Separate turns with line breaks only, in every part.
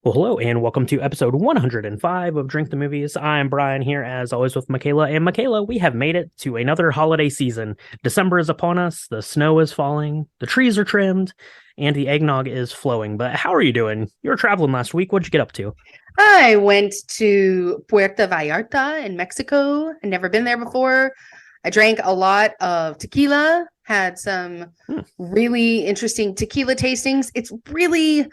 Well, hello, and welcome to episode 105 of Drink the Movies. I'm Brian here, as always, with Michaela. And Michaela, we have made it to another holiday season. December is upon us, the snow is falling, the trees are trimmed, and the eggnog is flowing. But how are you doing? You were traveling last week. What'd you get up to?
I went to Puerto Vallarta in Mexico. I'd never been there before. I drank a lot of tequila, had some
Hmm.
really interesting tequila tastings. It's really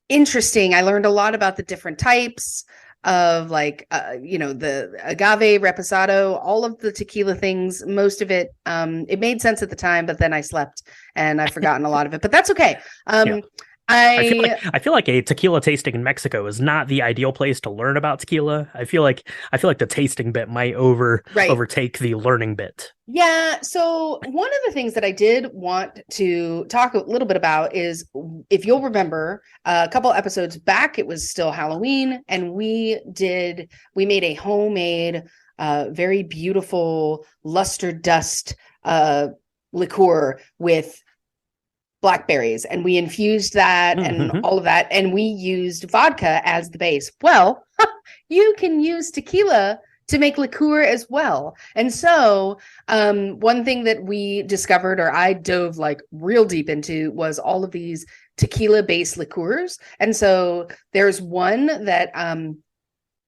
interesting. I learned a lot about the different types of the agave, reposado, all of the tequila things. Most of it, it made sense at the time, but then I slept and I've forgotten a lot of it, but that's okay.
Yeah.
I
I feel like a tequila tasting in Mexico is not the ideal place to learn about tequila. I feel like the tasting bit might
Right.
overtake the learning bit.
Yeah. So one of the things that I did want to talk a little bit about is, if you'll remember, a couple episodes back, it was still Halloween, and we made a homemade, very beautiful luster dust liqueur with blackberries, and we infused that and
Mm-hmm.
all of that, and we used vodka as the base. Well, you can use tequila to make liqueur as well. And so one thing that we discovered, or I dove like real deep into, was all of these tequila based liqueurs. And so there's one that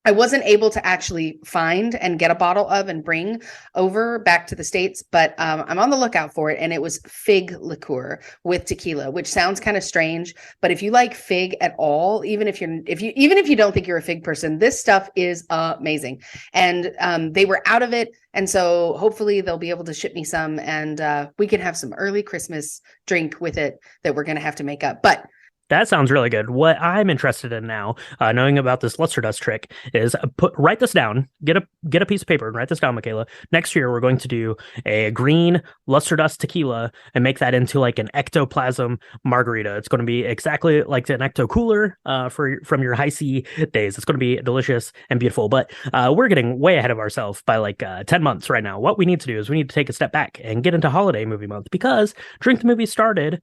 I wasn't able to actually find and get a bottle of and bring over back to the States, but I'm on the lookout for it. And it was fig liqueur with tequila, which sounds kind of strange. But if you like fig at all, even if you don't think you're a fig person, this stuff is amazing. And they were out of it. And so hopefully they'll be able to ship me some, and we can have some early Christmas drink with it that we're going to have to make up. But
That sounds really good. What I'm interested in now, knowing about this luster dust trick, is write this down. Get a piece of paper and write this down, Michaela. Next year, we're going to do a green luster dust tequila and make that into like an ectoplasm margarita. It's going to be exactly like an ecto cooler from your high C days. It's going to be delicious and beautiful. But we're getting way ahead of ourselves by like 10 months right now. What we need to do is we need to take a step back and get into holiday movie month, because Drink the Movie started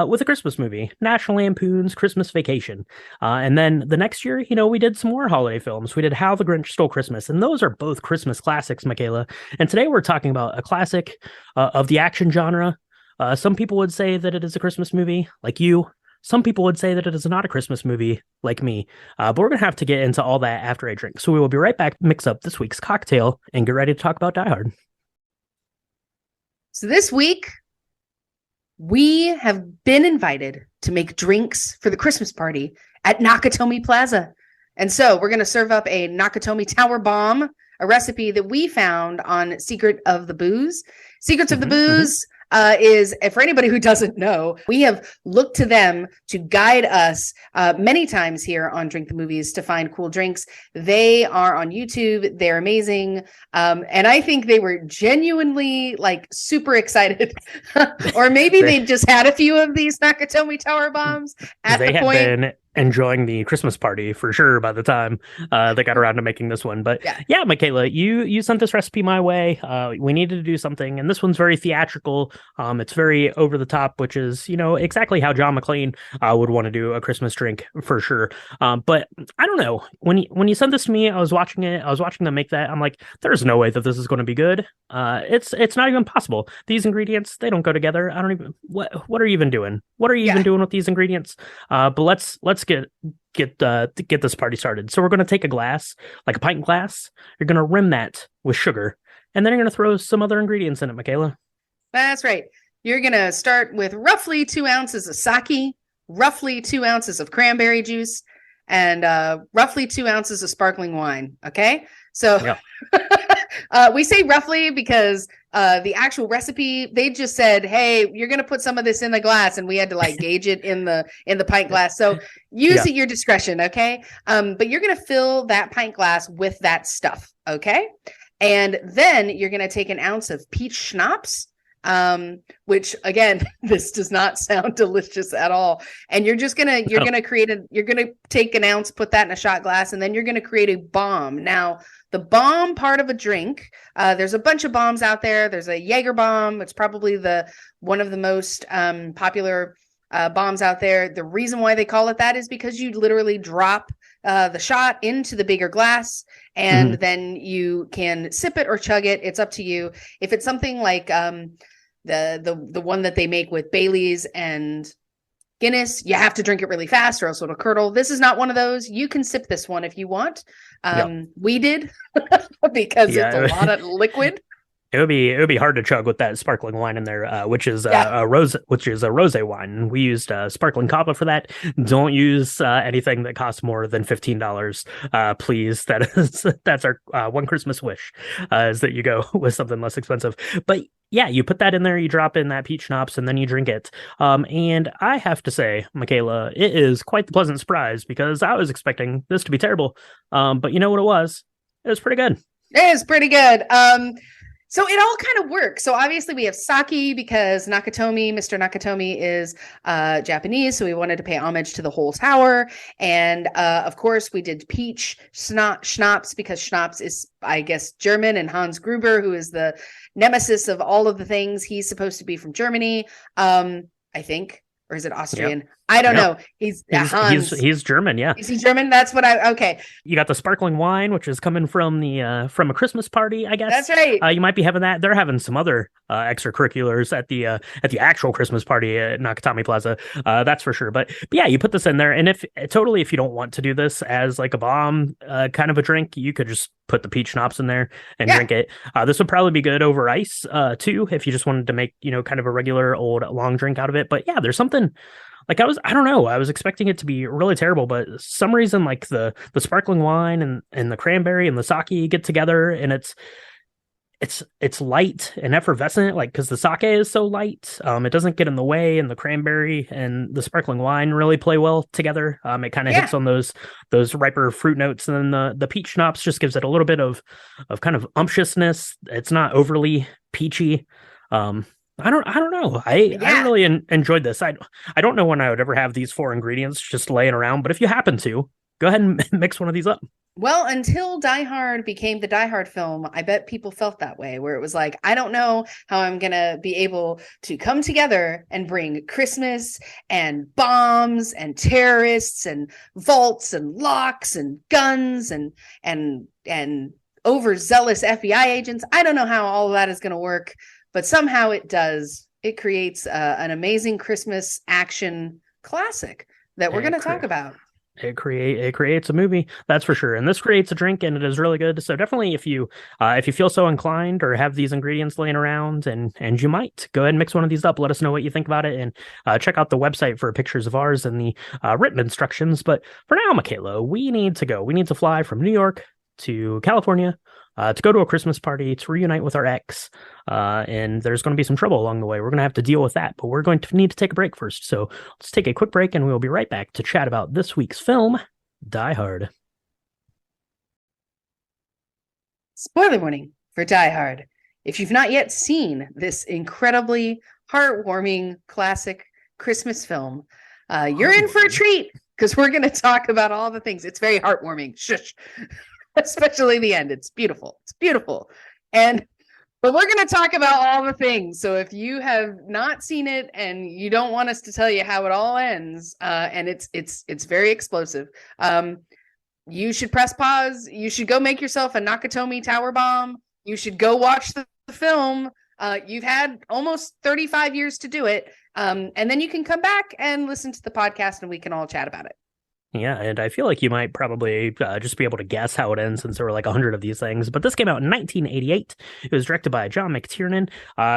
with a Christmas movie, National Lampoon's Christmas Vacation. And then the next year, we did some more holiday films. We did How the Grinch Stole Christmas, and those are both Christmas classics, Michaela. And today we're talking about a classic of the action genre. Some people would say that it is a Christmas movie, like you. Some people would say that it is not a Christmas movie, like me. But we're going to have to get into all that after I drink. So we will be right back, mix up this week's cocktail, and get ready to talk about Die Hard.
so this week, we have been invited to make drinks for the Christmas party at Nakatomi Plaza. And so we're going to serve up a Nakatomi Tower Bomb, a recipe that we found on Secrets of the Booze is, for anybody who doesn't know, we have looked to them to guide us many times here on Drink the Movies to find cool drinks. They are on YouTube. They're amazing. And I think they were genuinely like super excited. Or maybe they just had a few of these Nakatomi Tower Bombs at
They
the
had
point.
been enjoying the Christmas party for sure by the time they got around to making this one. But
Yeah.
yeah, Michaela, you sent this recipe my way. We needed to do something, and this one's very theatrical. It's very over the top, which is exactly how John McClane would want to do a Christmas drink for sure. But I don't know, when you sent this to me, I was watching it. I was watching them make that. I'm like, there's no way that this is going to be good. It's not even possible. These ingredients, they don't go together. I don't even what are you even doing? What are you even
Yeah.
doing with these ingredients? But let's get this party started. So we're going to take a glass, like a pint glass. You're going to rim that with sugar, and then you're going to throw some other ingredients in it, Michaela.
That's right. You're going to start with roughly 2 ounces of sake, roughly 2 ounces of cranberry juice, and roughly 2 ounces of sparkling wine. Okay. So
Yeah.
we say roughly because the actual recipe, they just said, hey, you're going to put some of this in the glass, and we had to like gauge it in the pint glass. So use
Yeah.
at your discretion. Okay. But you're going to fill that pint glass with that stuff. Okay. And then you're going to take an ounce of peach schnapps, which again, this does not sound delicious at all. And you're going to take an ounce, put that in a shot glass, and then you're going to create a bomb. Now, the bomb part of a drink, there's a bunch of bombs out there. There's a Jaeger bomb. It's probably one of the most popular bombs out there. The reason why they call it that is because you literally drop the shot into the bigger glass, and then you can sip it or chug it. It's up to you. If it's something like the one that they make with Bailey's and Guinness, you have to drink it really fast or else it'll curdle. This is not one of those. You can sip this one if you want. We did because it's a lot of liquid.
It would be hard to chug with that sparkling wine in there, which is a rosé wine. We used sparkling cava for that. Don't use anything that costs more than $15, please. That's our one Christmas wish, is that you go with something less expensive. But yeah, you put that in there, you drop in that peach schnapps, and then you drink it. And I have to say, Michaela, it is quite the pleasant surprise, because I was expecting this to be terrible. But you know what it was? It was pretty good.
It is pretty good. So it all kind of works. So obviously we have sake because Mr. Nakatomi is Japanese. So we wanted to pay homage to the whole tower. And of course we did peach schnapps because schnapps is, I guess, German, and Hans Gruber, who is the nemesis of all of the things. He's supposed to be from Germany, I think. Or is it Austrian? Yep. I don't know. He's
German. Yeah.
Is he German? That's what okay.
You got the sparkling wine, which is coming from from a Christmas party, I guess.
That's right.
You might be having that. They're having some other extracurriculars at the actual Christmas party at Nakatomi Plaza. That's for sure. But yeah, you put this in there, and if you don't want to do this as like a bomb kind of a drink, you could just put the peach schnapps in there and drink it. This would probably be good over ice too, if you just wanted to make kind of a regular old long drink out of it. But yeah, there's something. Like I don't know. I was expecting it to be really terrible, but some reason like the sparkling wine and the cranberry and the sake get together, and it's light and effervescent, like because the sake is so light. It doesn't get in the way, and the cranberry and the sparkling wine really play well together. It kind of hits on those riper fruit notes, and then the peach schnapps just gives it a little bit of kind of umptiousness. It's not overly peachy. I don't know. I really enjoyed this. I don't know when I would ever have these 4 ingredients just laying around, but if you happen to, go ahead and mix one of these up.
Well, until Die Hard became the Die Hard film, I bet people felt that way, where it was like, I don't know how I'm going to be able to come together and bring Christmas and bombs and terrorists and vaults and locks and guns and overzealous FBI agents. I don't know how all of that is going to work. But somehow it does. It creates an amazing Christmas action classic that we're going to talk about.
It creates a movie, that's for sure. And this creates a drink, and it is really good. So definitely, if you feel so inclined or have these ingredients laying around, and you might, go ahead and mix one of these up. Let us know what you think about it, and check out the website for pictures of ours and the written instructions. But for now, Michaela, we need to go. We need to fly from New York to California to go to a Christmas party, to reunite with our ex, and there's going to be some trouble along the way. We're going to have to deal with that, but we're going to need to take a break first. So let's take a quick break, and we'll be right back to chat about this week's film, Die Hard.
Spoiler warning for Die Hard. If you've not yet seen this incredibly heartwarming classic Christmas film, you're in for a treat, because we're going to talk about all the things. It's very heartwarming. Shush. Especially the end. It's beautiful. It's beautiful. But we're going to talk about all the things. So if you have not seen it and you don't want us to tell you how it all ends, and it's very explosive, you should press pause. You should go make yourself a Nakatomi tower bomb. You should go watch the film. You've had almost 35 years to do it. And then you can come back and listen to the podcast, and we can all chat about it.
Yeah, and I feel like you might probably just be able to guess how it ends, since there were like 100 of these things. But this came out in 1988. It was directed by John McTiernan,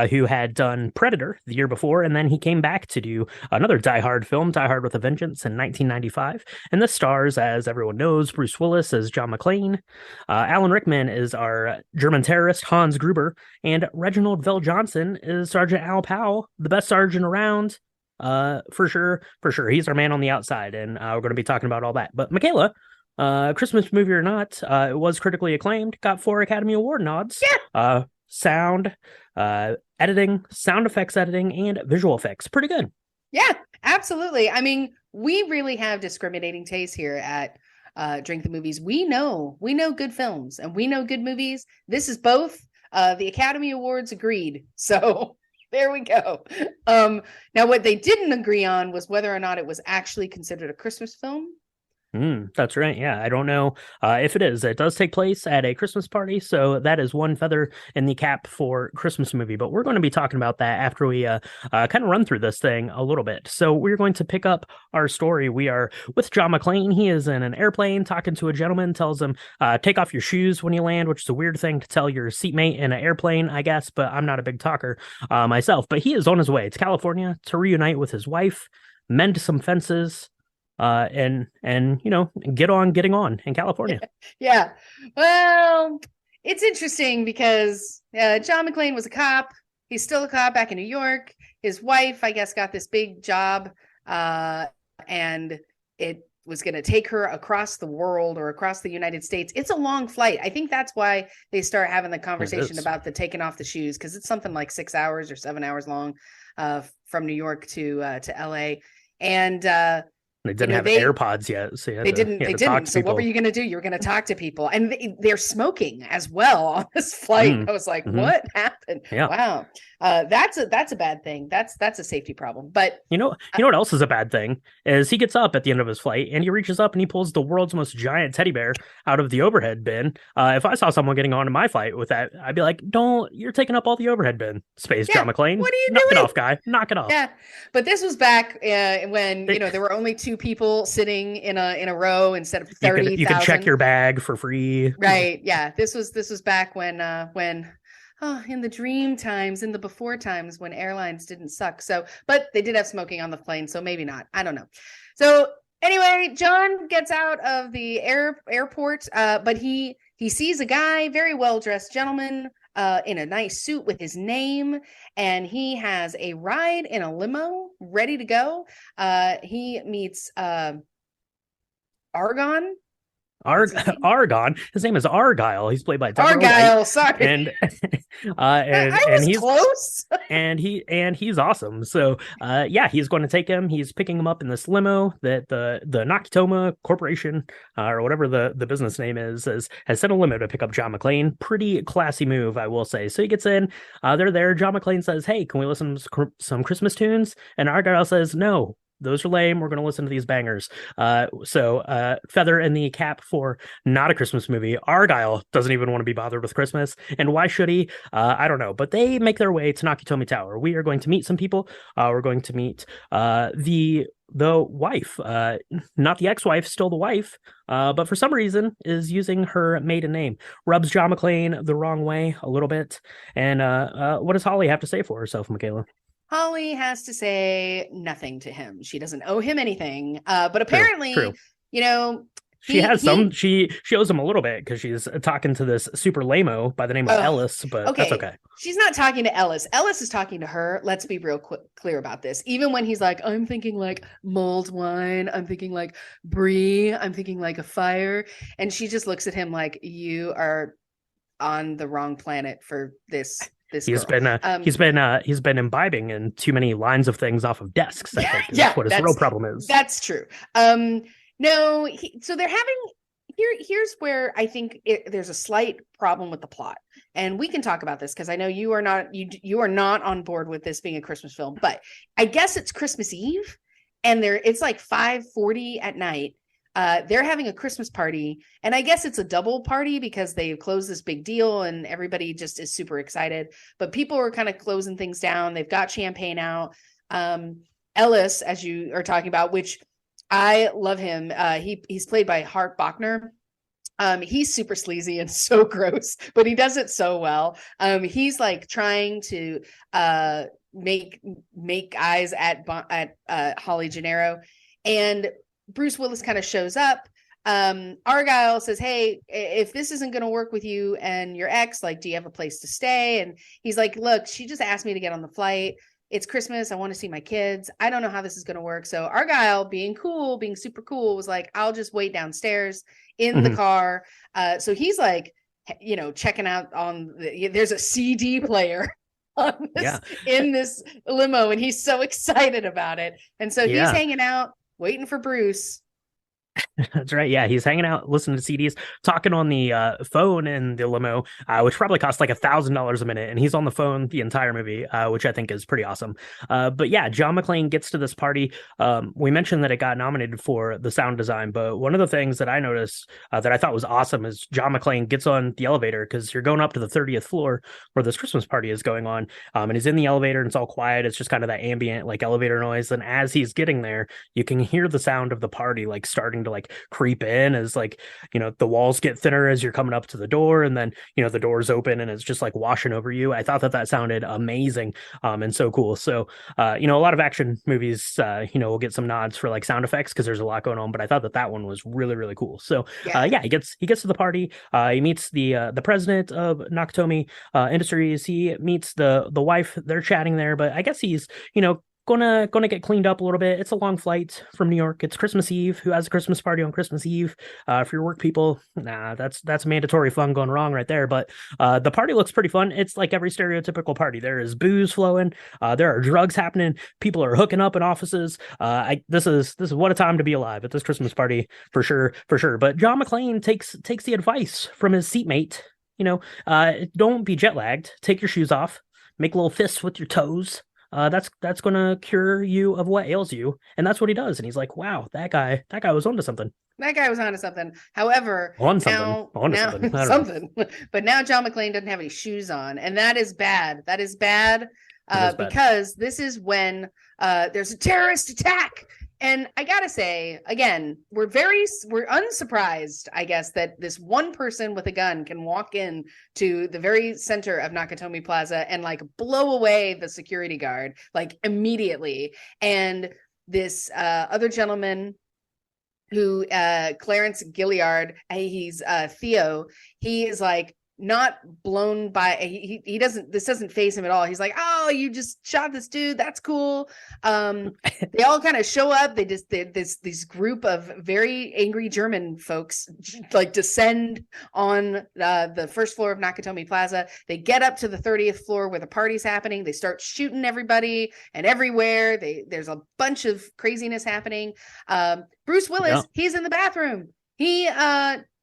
who had done Predator the year before, and then he came back to do another Die Hard film, Die Hard with a Vengeance, in 1995. And this stars, as everyone knows, Bruce Willis as John McClane, Alan Rickman is our German terrorist Hans Gruber, and Reginald Vell-Johnson is Sergeant Al Powell, the best sergeant around. For sure. He's our man on the outside, and we're going to be talking about all that. But Michaela, Christmas movie or not, it was critically acclaimed, got 4 Academy Award nods.
Yeah.
Sound, editing, sound effects editing, and visual effects. Pretty good.
Yeah, absolutely. I mean, we really have discriminating taste here at Drink the Movies. We know good films and we know good movies. This is both. The Academy Awards agreed. So There we go. Now, what they didn't agree on was whether or not it was actually considered a Christmas film.
That's right. Yeah, I don't know if it is. It does take place at a Christmas party, so that is one feather in the cap for Christmas movie. But we're going to be talking about that after we kind of run through this thing a little bit. So we're going to pick up our story. We are with John McClane. He is in an airplane talking to a gentleman, tells him, take off your shoes when you land, which is a weird thing to tell your seatmate in an airplane, I guess, but I'm not a big talker myself. But he is on his way to California to reunite with his wife, mend some fences, and getting on in California.
Yeah. Well, it's interesting because John McClane was a cop. He's still a cop back in New York. His wife, I guess, got this big job, and it was going to take her across the world or across the United States. It's a long flight. I think that's why they start having the conversation about the taking off the shoes, because it's something like 6 hours or 7 hours long from New York to LA. And
they didn't have AirPods yet, so
they didn't. So what were you going to do? You were going to talk to people, and they're smoking as well on this flight. I was like, what happened?
Yeah.
Wow. That's a bad thing. That's a safety problem. But
you know what else is a bad thing is he gets up at the end of his flight and he reaches up and he pulls the world's most giant teddy bear out of the overhead bin. If I saw someone getting on my flight with that, I'd be like, you're taking up all the overhead bin space, John McClane.
What are you
doing? Knock it off, guy. Knock it off.
Yeah. But this was back when there were only 2 people sitting in a row instead of 30,000.
You could check your bag for free.
Right. Yeah. This was back when in the dream times, in the before times when airlines didn't suck. So, but they did have smoking on the plane, so maybe not. I don't know. So anyway, John gets out of the airport, but he sees a guy, very well-dressed gentleman, in a nice suit with his name, and he has a ride in a limo ready to go. He meets Argon.
Argon. His name is Argyle. He's played by
Argyle. Sorry,
and
he's close.
and he's awesome. So he's going to take him. He's picking him up in this limo that the Nakatomi Corporation or whatever the business name is has sent a limo to pick up John McClane. Pretty classy move, I will say. So he gets in. They're there. John McClane says, "Hey, can we listen to some Christmas tunes?" And Argyle says, "No. Those are lame. We're going to listen to these bangers." So feather in the cap for not a Christmas movie. Argyle doesn't even want to be bothered with Christmas. And why should he? I don't know. But they make their way to Nakatomi Tower. We are going to meet some people. We're going to meet the wife, not the ex-wife, still the wife, but for some reason is using her maiden name. Rubs John McClane the wrong way a little bit. And what does Holly have to say for herself, Michaela?
Holly has to say nothing to him. She doesn't owe him anything. But apparently,
True.
She
owes him a little bit because she's talking to this super lame-o by the name of Ellis, but that's okay.
She's not talking to Ellis. Ellis is talking to her. Let's be real clear about this. Even when he's like, I'm thinking like mulled wine. I'm thinking like brie. I'm thinking like a fire. And she just looks at him like, you are on the wrong planet for this. He's been imbibing in too many lines of things off of desks. I think that's what his real problem is. That's true. No, so they're having here's where I think there's a slight problem with the plot, and we can talk about this because I know you are not on board with this being a Christmas film, but I guess it's Christmas Eve, and it's like 5:40 at night. They're having a Christmas party, and I guess it's a double party because they closed this big deal and everybody just is super excited, but people are kind of closing things down. They've got champagne out. Ellis, as you are talking about, which I love him. He's played by Hart Bochner. He's super sleazy and so gross, but he does it so well. He's like trying to make eyes at Holly Gennaro, and Bruce Willis kind of shows up. Argyle says, "Hey, if this isn't going to work with you and your ex, like, do you have a place to stay?" And he's like, "Look, she just asked me to get on the flight. It's Christmas. I want to see my kids. I don't know how this is going to work." So Argyle, being super cool, was like, "I'll just wait downstairs in the car." So he's like, checking out there's a CD player in this limo, and he's so excited about it. And so he's hanging out, waiting for Bruce.
That's right. Yeah, he's hanging out, listening to CDs, talking on the phone in the limo, which probably costs like $1,000 a minute, and he's on the phone the entire movie, which I think is pretty awesome. But yeah, John McClane gets to this party. We mentioned that it got nominated for the sound design, but one of the things that I noticed that I thought was awesome is John McClane gets on the elevator because you're going up to the 30th floor where this Christmas party is going on, and he's in the elevator and it's all quiet. It's just kind of that ambient like elevator noise, and as he's getting there, you can hear the sound of the party like starting to like creep in as like the walls get thinner as you're coming up to the door, and then the doors open and it's just like washing over you. I thought that that sounded amazing, and so cool. So a lot of action movies will get some nods for like sound effects because there's a lot going on, but I thought that that one was really really cool. So yeah, he gets to the party. He meets the president of Nakatomi Industries. He meets the wife. They're chatting there, but I guess he's gonna get cleaned up a little bit. It's a long flight from New York. It's Christmas Eve. Who has a Christmas party on Christmas Eve? For your work people, nah, that's mandatory fun gone wrong right there. But the party looks pretty fun. It's like every stereotypical party. There is booze flowing. There are drugs happening. People are hooking up in offices. This is what a time to be alive at this Christmas party for sure, for sure. But John McClane takes the advice from his seatmate. Don't be jet lagged. Take your shoes off. Make little fists with your toes. That's gonna cure you of what ails you, and that's what he does. And he's like, "Wow, that guy was onto something."
That guy was onto something. However, now something. But now John McClane doesn't have any shoes on, and that is bad. That is bad, because this is when there's a terrorist attack. And I gotta say, again, we're unsurprised, I guess, that this one person with a gun can walk in to the very center of Nakatomi Plaza and like blow away the security guard like immediately. And this other gentleman who Clarence Gilliard, he's Theo, he is like not blown by he doesn't, this doesn't faze him at all. He's like, oh, you just shot this dude, that's cool. They all kind of show up. This group of very angry German folks like descend on the first floor of Nakatomi Plaza. They get up to the 30th floor where the party's happening. They start shooting everybody and everywhere. There's a bunch of craziness happening. Bruce Willis, he's in the bathroom. He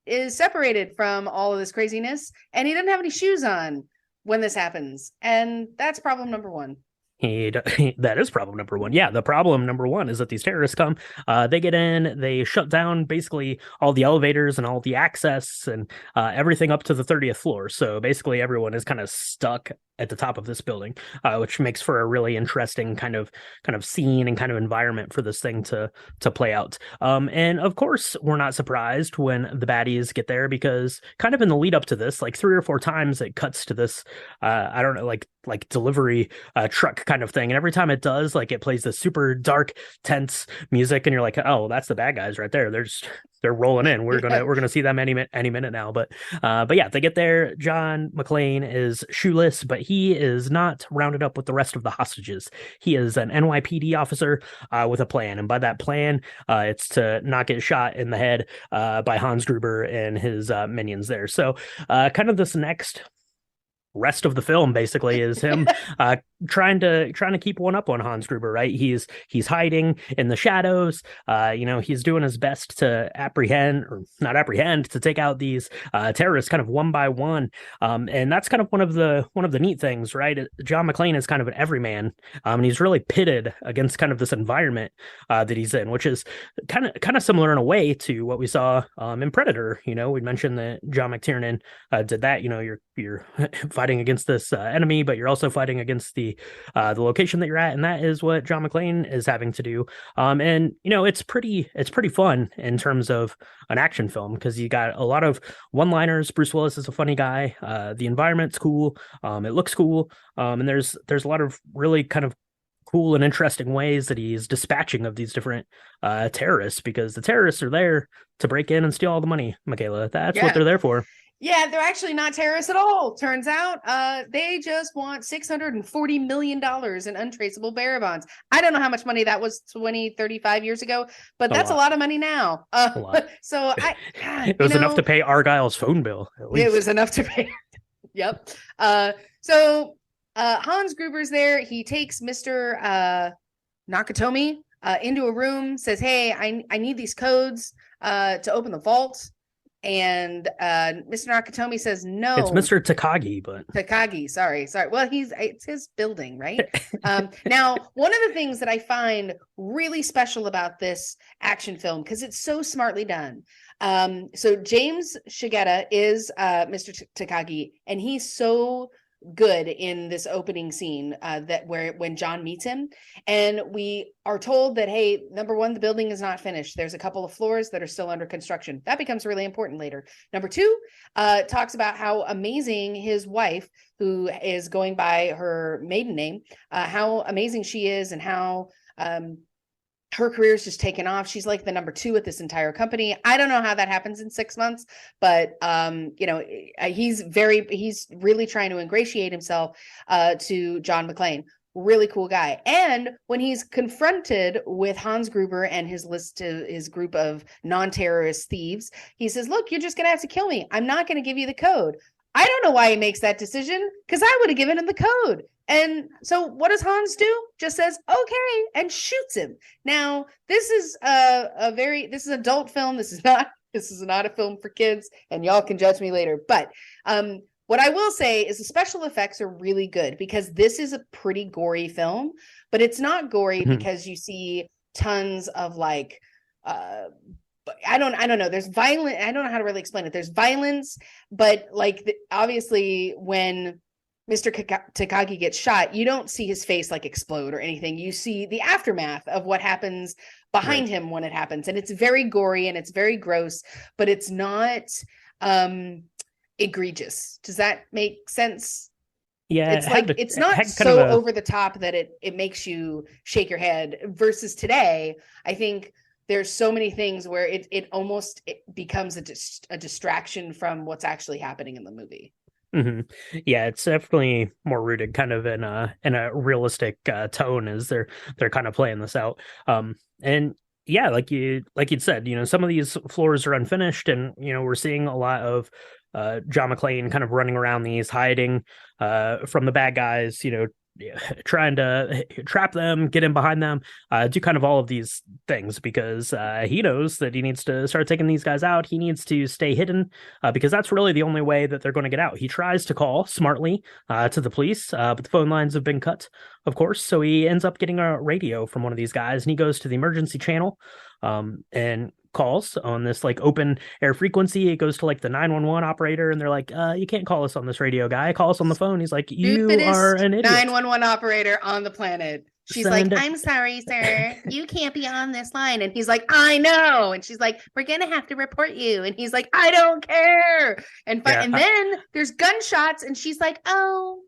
is separated from all of this craziness, and he doesn't have any shoes on when this happens, and that's problem number one.
That is problem number one. Yeah, the problem number one is that these terrorists come, they get in, they shut down basically all the elevators and all the access and everything up to the 30th floor. So basically everyone is kind of stuck at the top of this building, which makes for a really interesting kind of scene and kind of environment for this thing to play out. And of course, we're not surprised when the baddies get there, because kind of in the lead up to this, like 3 or 4 times it cuts to this, I don't know, like delivery truck kind of thing, and every time it does, like it plays this super dark, tense music, and you're like, oh, that's the bad guys right there. They're rolling in. We're gonna see them any minute now. But yeah, they get there. John McClane is shoeless, but he is not rounded up with the rest of the hostages. He is an NYPD officer with a plan, and by that plan, it's to not get shot in the head by Hans Gruber and his minions there. So kind of this next rest of the film basically is him trying to keep one up on Hans Gruber, right? He's hiding in the shadows. He's doing his best to to take out these terrorists kind of one by one. And that's kind of one of the neat things, right? John McClane is kind of an everyman, and he's really pitted against kind of this environment that he's in, which is kind of similar in a way to what we saw in Predator. We mentioned that John McTiernan did that. You're fighting against this enemy, but you're also fighting against the location that you're at, and that is what John McClane is having to do. And it's pretty fun in terms of an action film, because you got a lot of one-liners. Bruce Willis is a funny guy. The environment's cool. It looks cool. And there's a lot of really kind of cool and interesting ways that he's dispatching of these different terrorists, because the terrorists are there to break in and steal all the money, Michaela. That's what they're there for.
Yeah, they're actually not terrorists at all. Turns out they just want $640 million in untraceable bearer bonds. I don't know how much money that was 20, 35 years ago, but that's a lot of money now. So
it was enough to pay Argyle's phone bill.
It was enough to pay. Yep. So Hans Gruber's there. He takes Mr. Nakatomi into a room, says, hey, I need these codes. to open the vault. And Mr. Nakatomi says no.
It's Mr. Takagi, but
Takagi, sorry. Well, it's his building, right? Now, one of the things that I find really special about this action film, because it's so smartly done. So James Shigeta is Mr. Takagi, and he's so good in this opening scene when John meets him, and we are told that, hey, number one, the building is not finished. There's a couple of floors that are still under construction. That becomes really important later. Number two, talks about how amazing his wife, who is going by her maiden name, how amazing she is, and how her career is just taken off. She's like the number 2 at this entire company. I don't know how that happens in 6 months, but he's really trying to ingratiate himself to John McClane. Really cool guy. And when he's confronted with Hans Gruber and his group of non-terrorist thieves, he says, look, you're just going to have to kill me. I'm not going to give you the code. I don't know why he makes that decision, because I would have given him the code. And so what does Hans do? Just says, okay, and shoots him. Now, this is this is an adult film. This is not a film for kids, and y'all can judge me later. But what I will say is the special effects are really good, because this is a pretty gory film, but it's not gory because you see tons of like I don't know. There's violent. I don't know how to really explain it. There's violence, but like obviously when Mr. Takagi gets shot, you don't see his face like explode or anything. You see the aftermath of what happens behind him when it happens. And it's very gory and it's very gross, but it's not egregious. Does that make sense?
Yeah,
it's not so over the top that it makes you shake your head, versus today. I think there's so many things where it almost becomes a distraction from what's actually happening in the movie.
Mm-hmm. Yeah, it's definitely more rooted kind of in a realistic tone as they're kind of playing this out. And yeah, like you'd said, some of these floors are unfinished, and we're seeing a lot of John McClane kind of running around these, hiding from the bad guys, trying to trap them, get in behind them, do kind of all of these things, because he knows that he needs to start taking these guys out. He needs to stay hidden, because that's really the only way that they're going to get out. He tries to call smartly to the police, but the phone lines have been cut, of course. So he ends up getting a radio from one of these guys, and he goes to the emergency channel and calls on this like open air frequency. It goes to like the 911 operator, and they're like, you can't call us on this radio, guy. Call us on the phone. He's like, you are an idiot.
911 operator on the planet. She's like, I'm sorry, sir, you can't be on this line. And he's like, I know. And she's like, we're gonna have to report you. And he's like, I don't care. And then there's gunshots, and she's like, oh,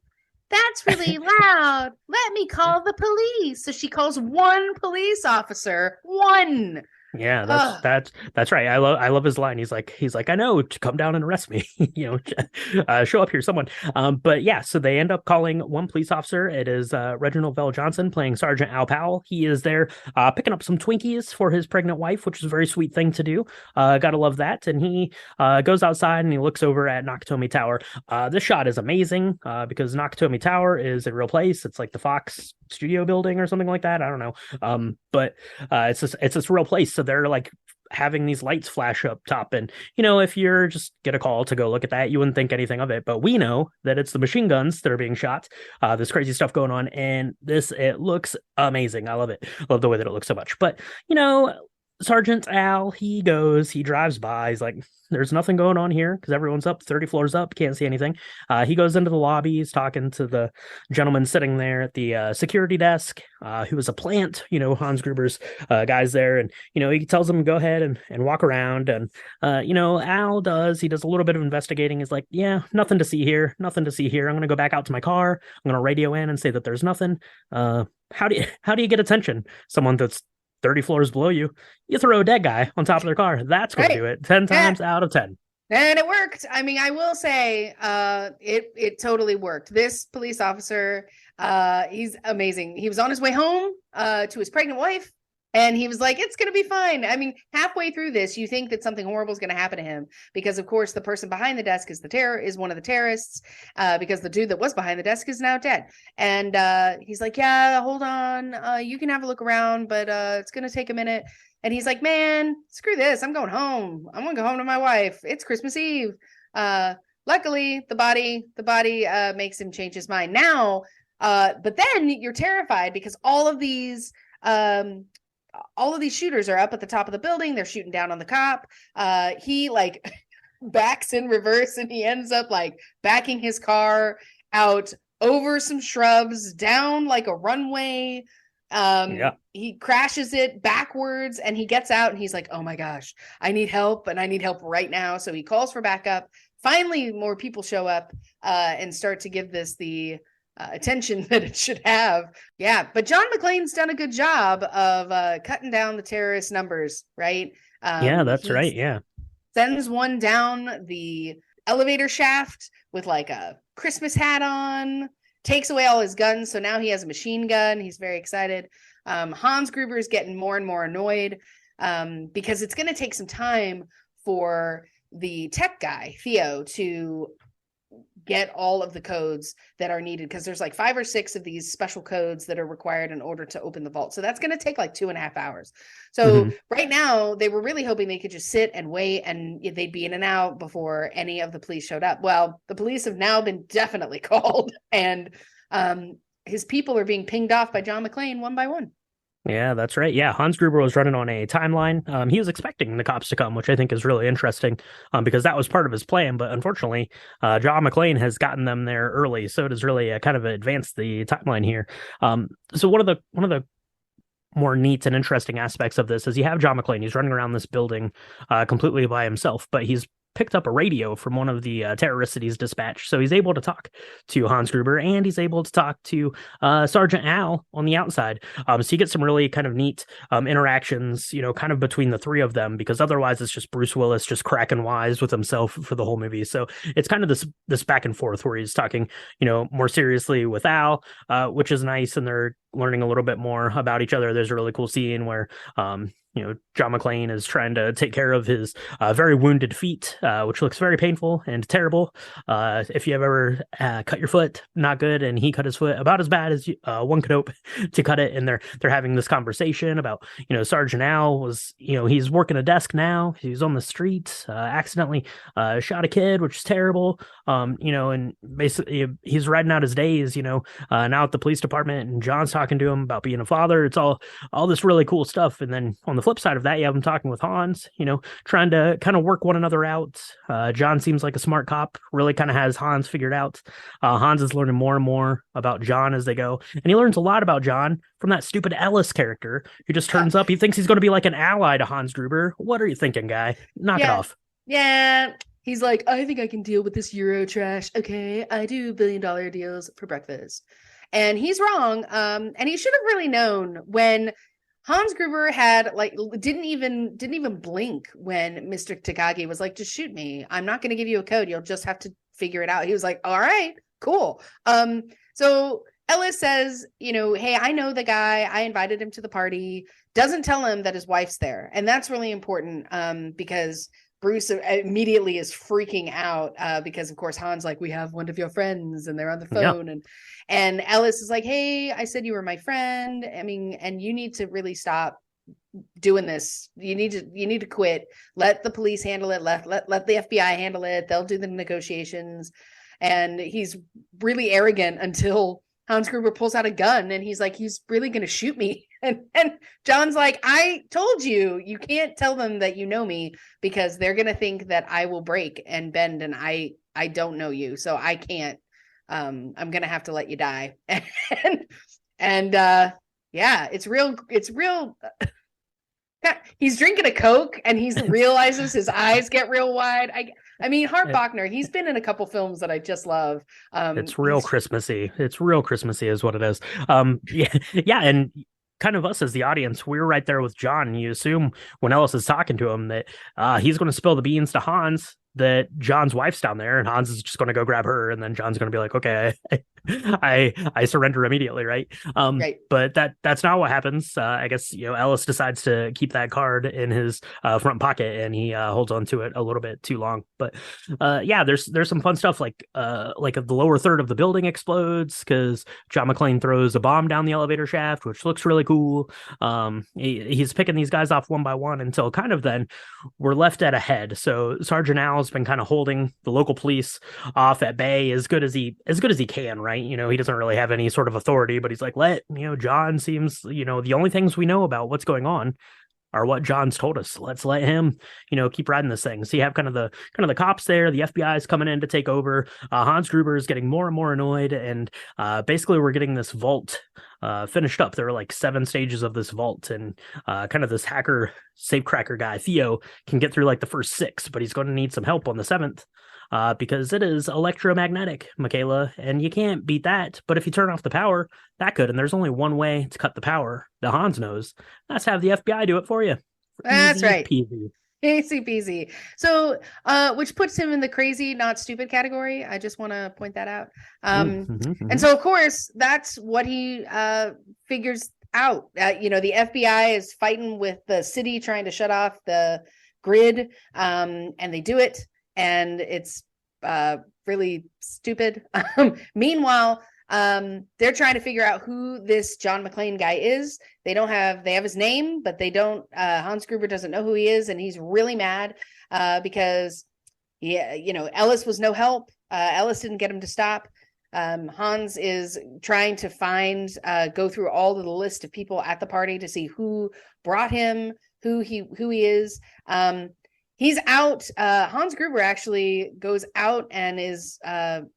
that's really loud. Let me call the police. So she calls one police officer. One.
Yeah, that's right. I love his line. He's like, I know, to come down and arrest me, show up here, someone. But yeah, so they end up calling one police officer. It is Reginald Vell Johnson playing Sergeant Al Powell. He is there picking up some Twinkies for his pregnant wife, which is a very sweet thing to do. Gotta love that. And he goes outside and he looks over at Nakatomi Tower. This shot is amazing because Nakatomi Tower is a real place. It's like the Fox studio building or something like that. I don't know. But it's this real place. So they're like having these lights flash up top, and if you're just get a call to go look at that, you wouldn't think anything of it, but we know that it's the machine guns that are being shot. This crazy stuff going on, and it looks amazing. I love it. I love the way that it looks so much. But Sergeant Al, he drives by. He's like, there's nothing going on here because everyone's up 30 floors up, can't see anything. He goes into the lobby. He's talking to the gentleman sitting there at the security desk, who is a plant, Hans Gruber's guys there. And, he tells him, go ahead and walk around. And, Al he does a little bit of investigating. He's like, yeah, nothing to see here. I'm going to go back out to my car. I'm going to radio in and say that there's nothing. How do you get attention? Someone that's 30 floors below you throw a dead guy on top of their car. That's going to do it 10 times out of 10.
And it worked. I mean, I will say it totally worked. This police officer, he's amazing. He was on his way home to his pregnant wife, and he was like, it's going to be fine. I mean, halfway through this, you think that something horrible is going to happen to him because, of course, the person behind the desk is one of the terrorists, because the dude that was behind the desk is now dead. And he's like, yeah, hold on. You can have a look around, but it's going to take a minute. And he's like, man, screw this. I'm going home. I'm going to go home to my wife. It's Christmas Eve. Luckily, the body makes him change his mind now. But then you're terrified because all of these shooters are up at the top of the building. They're shooting down on the cop. He like backs in reverse and he ends up like backing his car out over some shrubs down like a runway. He crashes it backwards and he gets out and he's like, oh my gosh, I need help and I need help right now. So he calls for backup. Finally, more people show up and start to give this the attention that it should have. Yeah, but John McClane's done a good job of cutting down the terrorist numbers, right?
Yeah, that's right. Yeah.
Sends one down the elevator shaft with like a Christmas hat on, takes away all his guns. So now he has a machine gun. He's very excited. Hans Gruber is getting more and more annoyed because it's going to take some time for the tech guy, Theo, to get all of the codes that are needed, because there's like 5 or 6 of these special codes that are required in order to open the vault. So that's going to take like 2.5 hours. So right now they were really hoping they could just sit and wait and they'd be in and out before any of the police showed up. Well, the police have now been definitely called, and his people are being pinged off by John McClane one by one.
Yeah, that's right. Yeah, Hans Gruber was running on a timeline. He was expecting the cops to come, which I think is really interesting because that was part of his plan. But unfortunately, John McClane has gotten them there early, so it has really kind of advanced the timeline here. So one of the more neat and interesting aspects of this is you have John McClane. He's running around this building completely by himself, but he's picked up a radio from one of the terrorists that he's dispatched. So he's able to talk to Hans Gruber and he's able to talk to Sergeant Al on the outside. So you get some really kind of neat interactions, kind of between the three of them, because otherwise it's just Bruce Willis just cracking wise with himself for the whole movie. So it's kind of this back and forth where he's talking, more seriously with Al, which is nice. And they're learning a little bit more about each other. There's a really cool scene where, John McClane is trying to take care of his very wounded feet, which looks very painful and terrible. If you have ever cut your foot, not good. And he cut his foot about as bad as one could hope to cut it. And they're having this conversation about, Sergeant Al was, he's working a desk now. He's on the street, accidentally shot a kid, which is terrible. And basically he's riding out his days, now at the police department, and John's talking to him about being a father. It's all this really cool stuff. And then on the flip side of that, you have him talking with Hans, trying to kind of work one another out. John seems like a smart cop, really kind of has Hans figured out. Hans is learning more and more about John as they go. And he learns a lot about John from that stupid Ellis character who just turns up. He thinks he's going to be like an ally to Hans Gruber. What are you thinking, guy? Knock it off.
Yeah. He's like, I think I can deal with this Euro trash. Okay, I do $1 billion deals for breakfast. And he's wrong. And he should have really known when Hans Gruber had didn't even blink when Mr. Takagi was like, just shoot me. I'm not going to give you a code. You'll just have to figure it out. He was like, all right, cool. So Ellis says, hey, I know the guy. I invited him to the party. Doesn't tell him that his wife's there. And that's really important because Bruce immediately is freaking out because, of course, Han's like, we have one of your friends, and they're on the phone. Yep. And Ellis is like, hey, I said you were my friend. I mean, and you need to really stop doing this. You need to quit. Let the police handle it. Let the FBI handle it. They'll do the negotiations. And he's really arrogant until Hans Gruber pulls out a gun and he's like, he's really going to shoot me. And John's like, I told you, you can't tell them that you know me because they're going to think that I will break and bend and I don't know you. So I can't, I'm going to have to let you die. and it's real. He's drinking a Coke and he realizes his eyes get real wide. I mean, Hart Bachner, he's been in a couple films that I just love.
It's real Christmassy. It's real Christmassy is what it is. Yeah. And kind of us as the audience, we're right there with John. You assume when Ellis is talking to him that he's going to spill the beans to Hans that John's wife's down there and Hans is just going to go grab her. And then John's going to be like, okay, I surrender immediately, right?
Right.
But that's not what happens. I guess Ellis decides to keep that card in his front pocket, and he holds on to it a little bit too long. But yeah, there's some fun stuff like the lower third of the building explodes because John McClane throws a bomb down the elevator shaft, which looks really cool. He's picking these guys off one by one until kind of then we're left at a head. So Sergeant Al's been kind of holding the local police off at bay as good as he can, right? He doesn't really have any sort of authority, but he's like, John seems, the only things we know about what's going on are what John's told us. Let's let him, keep riding this thing. So you have kind of the cops there. The FBI is coming in to take over. Hans Gruber is getting more and more annoyed, and basically we're getting this vault finished up. There are like 7 stages of this vault, and kind of this hacker safecracker guy Theo can get through like the first 6, but he's going to need some help on the 7th. Because it is electromagnetic, Michaela, and you can't beat that. But if you turn off the power, that could. And there's only one way to cut the power that Hans knows. That's have the FBI do it for you.
That's
Easy
right.
peasy.
Easy peasy. So, which puts him in the crazy, not stupid category. I just want to point that out. And so, of course, that's what he figures out. The FBI is fighting with the city trying to shut off the grid, and they do it. And it's really stupid. Meanwhile, they're trying to figure out who this John McClane guy is. They have his name, but they don't. Hans Gruber doesn't know who he is, and he's really mad because Ellis was no help. Ellis didn't get him to stop. Hans is trying to go through all of the list of people at the party to see who brought him, who he is. He's out. Hans Gruber actually goes out and is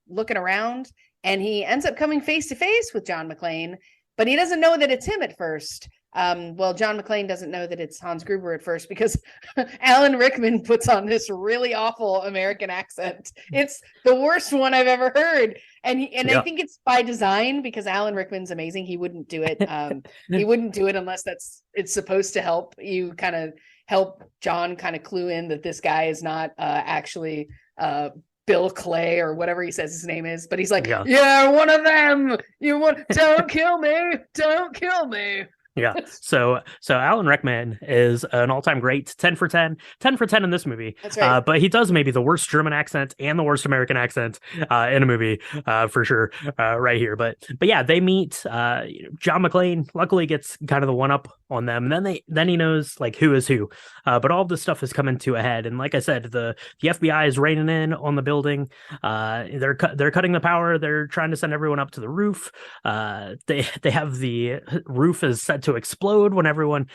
looking around, and he ends up coming face to face with John McClane, but he doesn't know that it's him at first. Well, John McClane doesn't know that it's Hans Gruber at first because Alan Rickman puts on this really awful American accent. It's the worst one I've ever heard. And I think it's by design because Alan Rickman's amazing. He wouldn't do it. He wouldn't do it unless it's supposed to help you kind of help John kind of clue in that this guy is not actually Bill Clay or whatever he says his name is. But he's like, yeah, one of them. Don't kill me. Don't kill me.
Yeah. So Alan Rickman is an all-time great, 10 for 10 in this movie.
That's right.
But he does maybe the worst German accent and the worst American accent in a movie for sure right here. But yeah, they meet. John McClane luckily gets kind of the one up on them, and then he knows like who is who. But all of this stuff is coming to a head, and like I said, the FBI is raining in on the building. They're cutting the power. They're trying to send everyone up to the roof. They have the roof is set to explode when everyone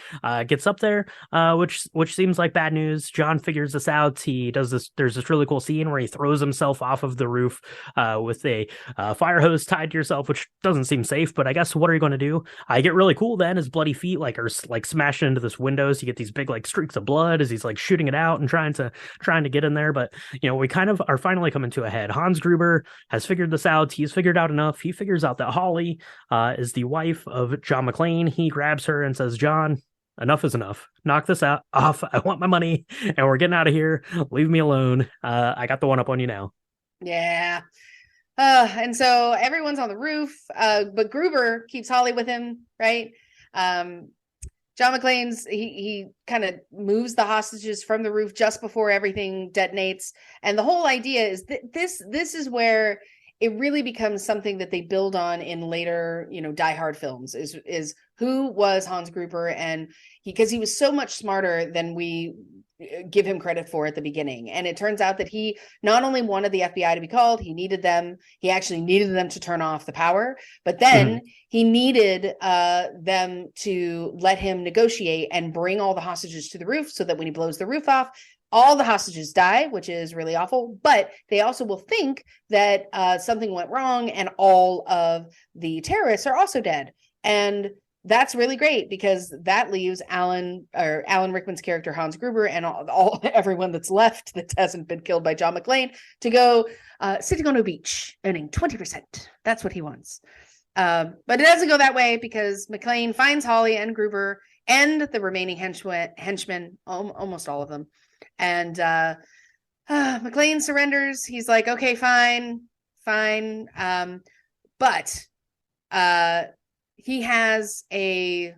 gets up there, which seems like bad news. John figures this out. He does this. There's this really cool scene where he throws himself off of the roof with a fire hose tied to yourself, which doesn't seem safe. But I guess what are you going to do? I get really cool then. His bloody feet are like smashing into this window. So you get these big like streaks of blood as he's like shooting it out and trying to get in there. But we kind of are finally coming to a head. Hans Gruber has figured this out. He's figured out enough. He figures out that Holly is the wife of John McClane. He grabs her and says, John, enough is enough. Knock this off. I want my money and we're getting out of here. Leave me alone. I got the one up on you now.
Yeah. And so everyone's on the roof, but Gruber keeps Holly with him, right? John McClane's he kind of moves the hostages from the roof just before everything detonates, and the whole idea is that this is where it really becomes something that they build on in later, Die Hard films. Is who was Hans Gruber, and because he was so much smarter than we give him credit for at the beginning. And it turns out that he not only wanted the FBI to be called, he actually needed them to turn off the power, but then he needed them to let him negotiate and bring all the hostages to the roof so that when he blows the roof off, all the hostages die, which is really awful, but they also will think that something went wrong and all of the terrorists are also dead. And that's really great because that leaves Alan Rickman's character Hans Gruber and everyone that's left that hasn't been killed by John McClane to go sitting on a beach earning 20%. That's what he wants. But it doesn't go that way because McClane finds Holly and Gruber and the remaining henchmen, almost all of them. And McClane surrenders. He's like, okay, fine. but he has a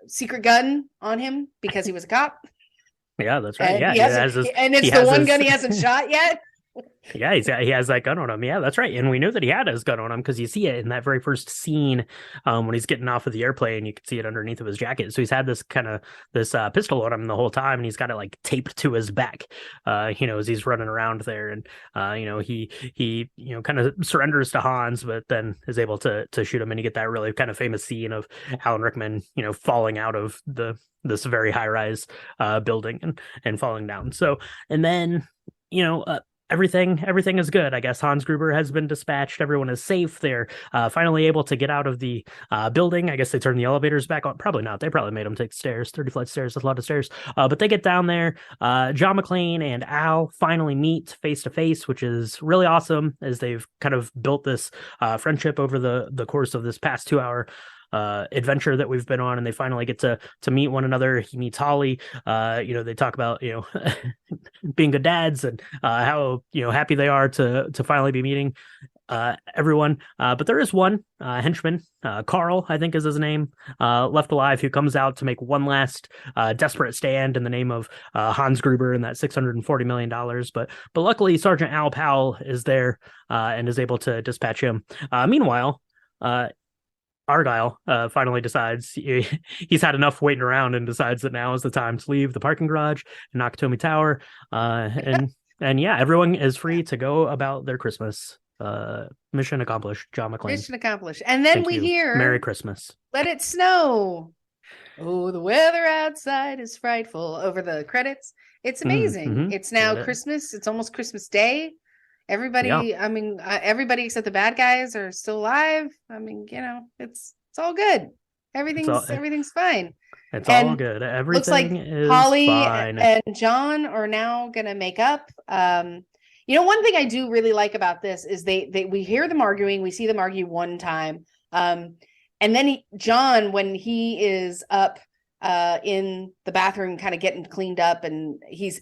secret gun on him because he was a cop.
Yeah, that's right.
And
Yeah,
and it's the one gun he hasn't shot yet.
Yeah, he has that gun on him. Yeah, that's right. And we knew that he had his gun on him because you see it in that very first scene when he's getting off of the airplane. You can see it underneath of his jacket. So he's had this pistol on him the whole time, and he's got it like taped to his back. As he's running around there, and he kind of surrenders to Hans, but then is able to shoot him, and you get that really kind of famous scene of Alan Rickman, falling out of this very high rise building and falling down. So and then everything is good. I guess Hans Gruber has been dispatched. Everyone is safe. They're finally able to get out of the building. I guess they turned the elevators back on. Probably not. They probably made them take stairs. 30 flight stairs. That's a lot of stairs. But they get down there. John McClane and Al finally meet face to face, which is really awesome as they've kind of built this friendship over the course of this past 2 hour adventure that we've been on, and they finally get to meet one another. He meets Holly. They talk about being good dads and how happy they are to finally be meeting everyone. But there is one henchman, Carl, I think is his name, left alive, who comes out to make one last desperate stand in the name of Hans Gruber and that $640 million. But luckily, Sergeant Al Powell is there and is able to dispatch him. Meanwhile, Argyle finally decides he's had enough waiting around and decides that now is the time to leave the parking garage in Nakatomi Tower. And yeah, everyone is free to go about their Christmas. Mission accomplished, John McClane.
Mission accomplished. And then we hear
Merry Christmas.
Let it snow. Oh, the weather outside is frightful over the credits. It's amazing.
Mm-hmm.
It's now Christmas. It's almost Christmas Day. Everybody, I mean, everybody except the bad guys are still alive. I mean, it's all good. Everything's fine.
It's all good. Everything
looks like
is
Holly
fine.
and John are now gonna make up. One thing I do really like about this is we hear them arguing. We see them argue one time, and then John, when he is up in the bathroom, kind of getting cleaned up, and he's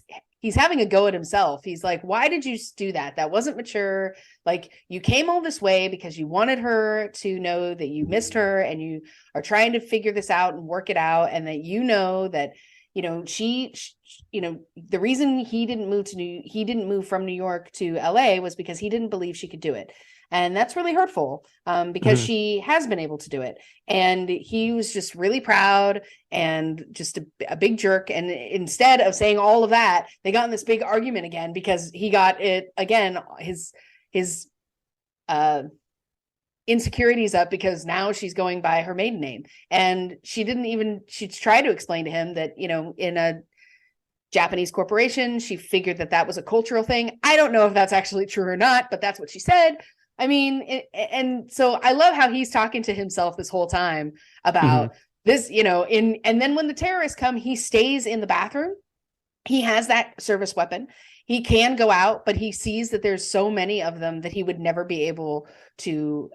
having a go at himself. He's like, why did you do that? That wasn't mature. Like, you came all this way because you wanted her to know that you missed her and you are trying to figure this out and work it out. And that, that, she the reason he didn't move from New York to LA was because he didn't believe she could do it. And that's really hurtful because she has been able to do it. And he was just really proud and just a big jerk. And instead of saying all of that, they got in this big argument again because he got it again, his insecurities up because now she's going by her maiden name. And she tried to explain to him that, in a Japanese corporation, she figured that was a cultural thing. I don't know if that's actually true or not, but that's what she said. I mean, and so I love how he's talking to himself this whole time about this, and then when the terrorists come, he stays in the bathroom. He has that service weapon. He can go out, but he sees that there's so many of them that he would never be able to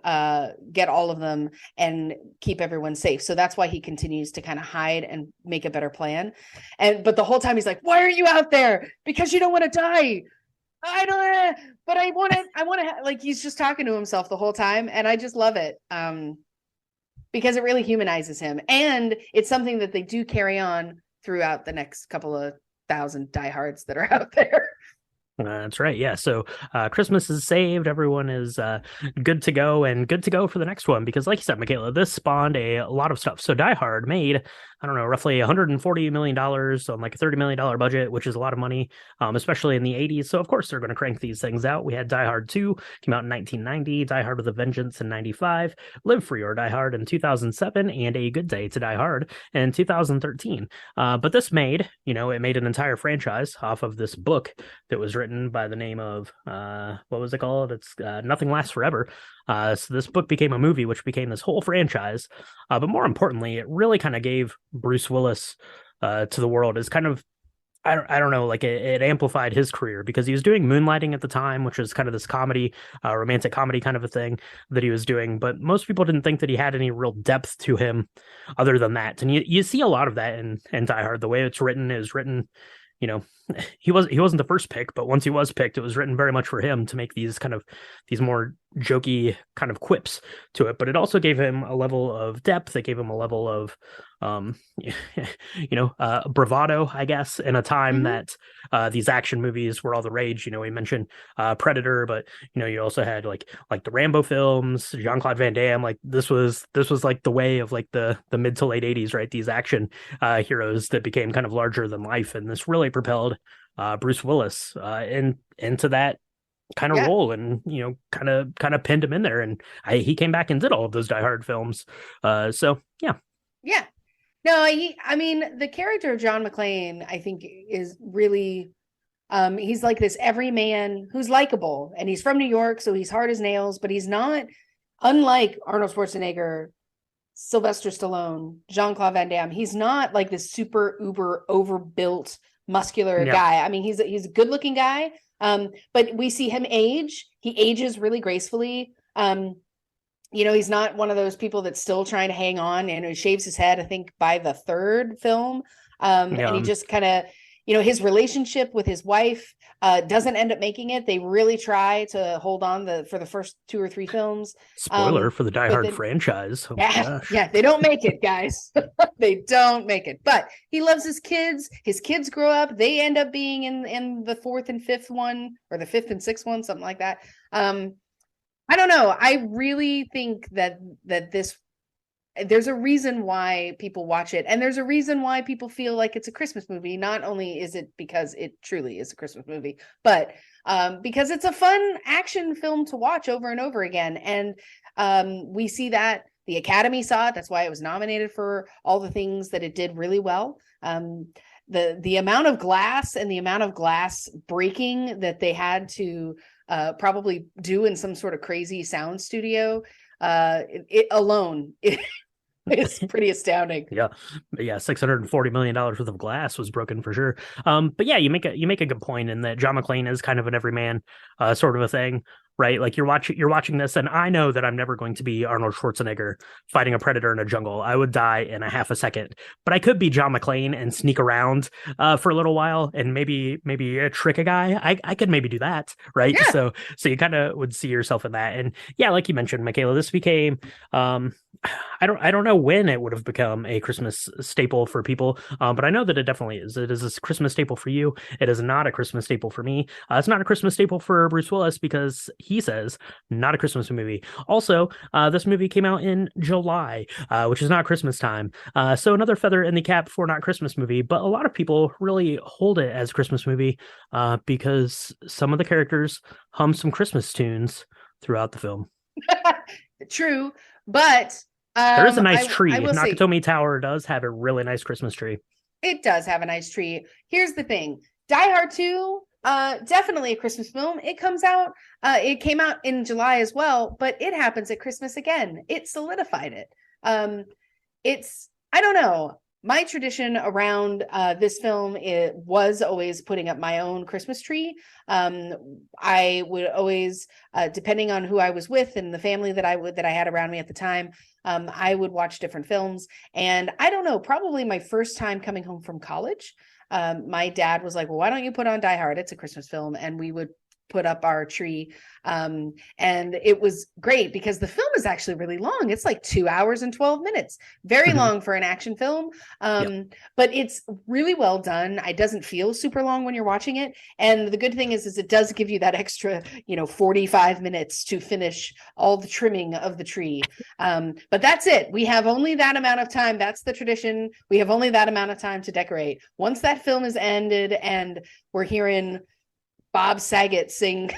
get all of them and keep everyone safe. So that's why he continues to kind of hide and make a better plan. But the whole time he's like, why are you out there? Because you don't want to die. I don't, but I want to, like, he's just talking to himself the whole time. And I just love it. Because it really humanizes him. And it's something that they do carry on throughout the next couple of thousand diehards that are out there.
That's right. Yeah. So Christmas is saved. Everyone is good to go and good to go for the next one. Because like you said, Michaela, this spawned a lot of stuff. So Die Hard made, I don't know, roughly $140 million on like a $30 million budget, which is a lot of money, especially in the 80s. So of course they're going to crank these things out. We had Die Hard 2 came out in 1990, Die Hard with a Vengeance in 95, Live Free or Die Hard in 2007, and A Good Day to Die Hard in 2013. But this made, it made an entire franchise off of this book that was written by the name of what was it called? It's Nothing Lasts Forever. So this book became a movie, which became this whole franchise. But more importantly, it really kind of gave Bruce Willis to the world as kind of, I don't know, like it amplified his career because he was doing Moonlighting at the time, which was kind of this comedy, romantic comedy kind of a thing that he was doing. But most people didn't think that he had any real depth to him other than that. And you see a lot of that in Die Hard. The way it's written is written, he wasn't the first pick, but once he was picked, it was written very much for him to make these more jokey kind of quips to it. But it also gave him a level of depth. It gave him a level of um bravado, I guess, in a time
Hmm.
that these action movies were all the rage. We mentioned Predator, but you also had like the Rambo films, Jean-Claude Van Damme. Like this was like the way of like the mid to late 80s, right? These action heroes that became kind of larger than life, and this really propelled Bruce Willis into that kind of
Yeah.
role, and kind of pinned him in there, and he came back and did all of those Die Hard films. So yeah.
Yeah. No, I mean, the character of John McClane, I think, is really, he's like this everyman who's likable, and he's from New York, so he's hard as nails, but he's not, unlike Arnold Schwarzenegger, Sylvester Stallone, Jean-Claude Van Damme, he's not like this super uber overbuilt muscular
Yeah.
guy. I mean, he's a good looking guy. But we see him age. He ages really gracefully. He's not one of those people that's still trying to hang on, and he shaves his head, I think, by the third film. And he
Yeah.
just kind of, his relationship with his wife doesn't end up making it. They really try to hold on for the first two or three films.
Spoiler for the Die
But
Hard
then,
franchise. Oh my
yeah,
gosh.
yeah, they don't make it, guys. They don't make it. But he loves his kids. His kids grow up. They end up being in the fourth and fifth one, or the fifth and sixth one, something like that. I don't know. I really think that there's a reason why people watch it, and there's a reason why people feel like it's a Christmas movie. Not only is it because it truly is a Christmas movie, but because it's a fun action film to watch over and over again. And we see that the Academy saw it. That's why it was nominated for all the things that it did really well. The amount of glass and the amount of glass breaking that they had to probably do in some sort of crazy sound studio, it alone is pretty astounding.
Yeah, $640 million worth of glass was broken for sure. But yeah, you make a good point in that John McClane is kind of an everyman, sort of a thing, right? Like you're watching this, and I know that I'm never going to be Arnold Schwarzenegger fighting a predator in a jungle. I would die in a half a second, but I could be John McClane and sneak around for a little while and maybe trick a guy. I could maybe do that, right?
Yeah.
So you kind of would see yourself in that, and yeah, like you mentioned, Michaela, this became I don't know when it would have become a Christmas staple for people, but I know that it definitely is. It is a Christmas staple for you. It is not a Christmas staple for me. It's not a Christmas staple for Bruce Willis because he says not a Christmas movie. Also, this movie came out in July, which is not Christmas time. So another feather in the cap for not Christmas movie. But a lot of people really hold it as a Christmas movie because some of the characters hum some Christmas tunes throughout the film.
True, but
There is a nice
I
tree.
will say
Nakatomi Tower does have a really nice Christmas tree.
it does have a nice tree. Here's the thing: Die Hard 2, definitely a Christmas film. It came out in July as well, but it happens at Christmas again. It solidified it. I don't know. My tradition around this film, it was always putting up my own Christmas tree. I would always, depending on who I was with and the family that I had around me at the time, I would watch different films. And I don't know, probably my first time coming home from college, my dad was like, "Well, why don't you put on Die Hard? It's a Christmas film," and we would put up our tree. And it was great because the film is actually really long. It's like 2 hours and 12 minutes. Very long for an action film.
Yep.
But it's really well done. It doesn't feel super long when you're watching it. And the good thing is it does give you that extra, 45 minutes to finish all the trimming of the tree. But that's it. We have only that amount of time. That's the tradition. We have only that amount of time to decorate. Once that film is ended and we're hearing Bob Saget sing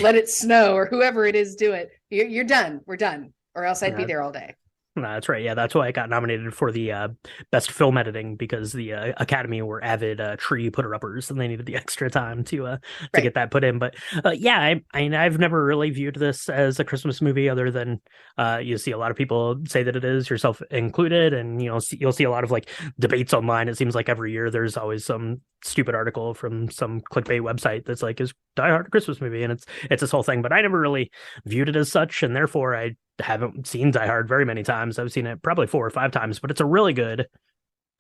"Let It Snow" or whoever it is do it, you're done. We're done, or else I'd be there all day.
No, that's right. Yeah, that's why I got nominated for the best film editing, because the Academy were avid tree putter-uppers and they needed the extra time to
Right.
get that put in. But yeah, I've never really viewed this as a Christmas movie, other than you see a lot of people say that it is, yourself included, and you'll see a lot of like debates online. It seems like every year there's always some stupid article from some clickbait website that's like, "Is Die Hard a Christmas movie?" And it's this whole thing. But I never really viewed it as such, and therefore I haven't seen Die Hard very many times. I've seen it probably 4 or 5 times, but it's a really good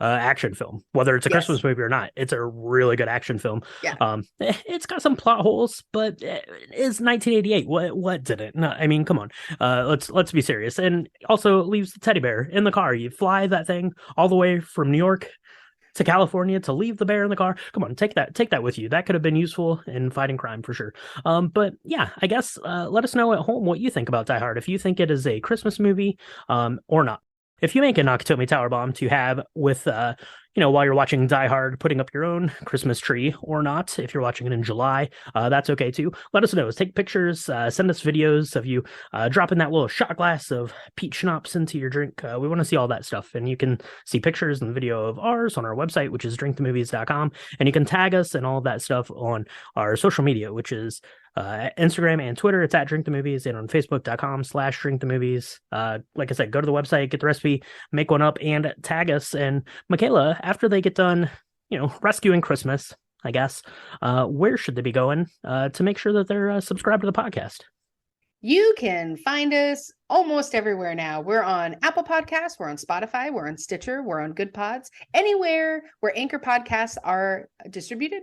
action film, whether it's a
Yes.
Christmas movie or not. It's a really good action film.
Yeah.
It's got some plot holes, but it's 1988. What did it? No, I mean, come on. Let's be serious. And also it leaves the teddy bear in the car. You fly that thing all the way from New York to California to leave the bear in the car. Come on, take that with you. That could have been useful in fighting crime for sure. But yeah, I guess let us know at home what you think about Die Hard. If you think it is a Christmas movie, or not. If you make a Nakatomi Tower Bomb to have with, while you're watching Die Hard, putting up your own Christmas tree or not, if you're watching it in July, that's okay too. Let us know. Take pictures, send us videos of you dropping that little shot glass of peach schnapps into your drink. We want to see all that stuff. And you can see pictures and video of ours on our website, which is drinkthemovies.com. And you can tag us and all of that stuff on our social media, which is Instagram and Twitter. It's at Drink the Movies, and on Facebook.com/Drink the Movies. Like I said, go to the website, get the recipe, make one up, and tag us. And Michaela, after they get done, rescuing Christmas, I guess, where should they be going to make sure that they're subscribed to the podcast?
You can find us almost everywhere now. We're on Apple Podcasts, we're on Spotify, we're on Stitcher, we're on Good Pods, anywhere where Anchor podcasts are distributed.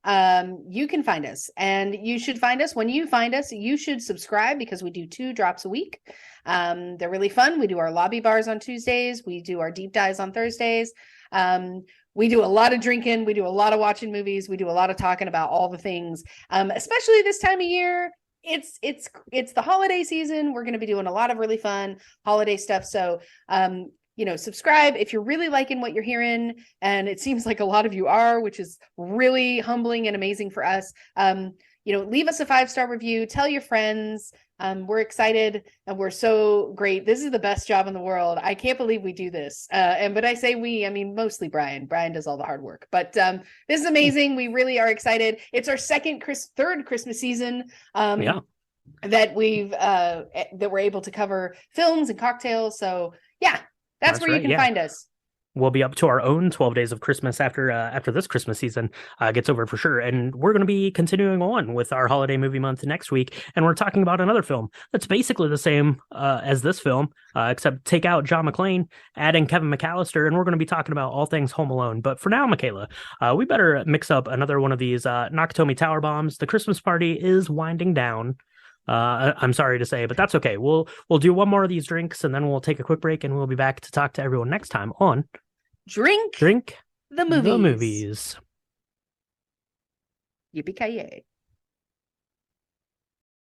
You can find us, and you should find us. When you find us, you should subscribe, because we do 2 drops a week. They're really fun. We do our lobby bars on Tuesdays. We do our deep dives on Thursdays. We do a lot of drinking. We do a lot of watching movies. We do a lot of talking about all the things, especially this time of year. It's the holiday season. We're going to be doing a lot of really fun holiday stuff. So, subscribe if you're really liking what you're hearing. And it seems like a lot of you are, which is really humbling and amazing for us. Leave us a 5-star review, tell your friends. We're excited and we're so great. This is the best job in the world. I can't believe we do this. But I say we, I mean, mostly Brian. Brian does all the hard work, but this is amazing. We really are excited. It's our third Christmas season. That we're able to cover films and cocktails. So yeah, that's where right, you can find us.
We'll be up to our own 12 days of Christmas after this Christmas season gets over for sure. And we're going to be continuing on with our holiday movie month next week. And we're talking about another film that's basically the same as this film, except take out John McClane, add in Kevin McAllister, and we're going to be talking about all things Home Alone. But for now, Michaela, we better mix up another one of these Nakatomi Tower Bombs. The Christmas party is winding down. I'm sorry to say, but that's okay. We'll do one more of these drinks, and then we'll take a quick break, and we'll be back to talk to everyone next time on
Drink
the
Movies.
Movies.
Yippie Ki Yay.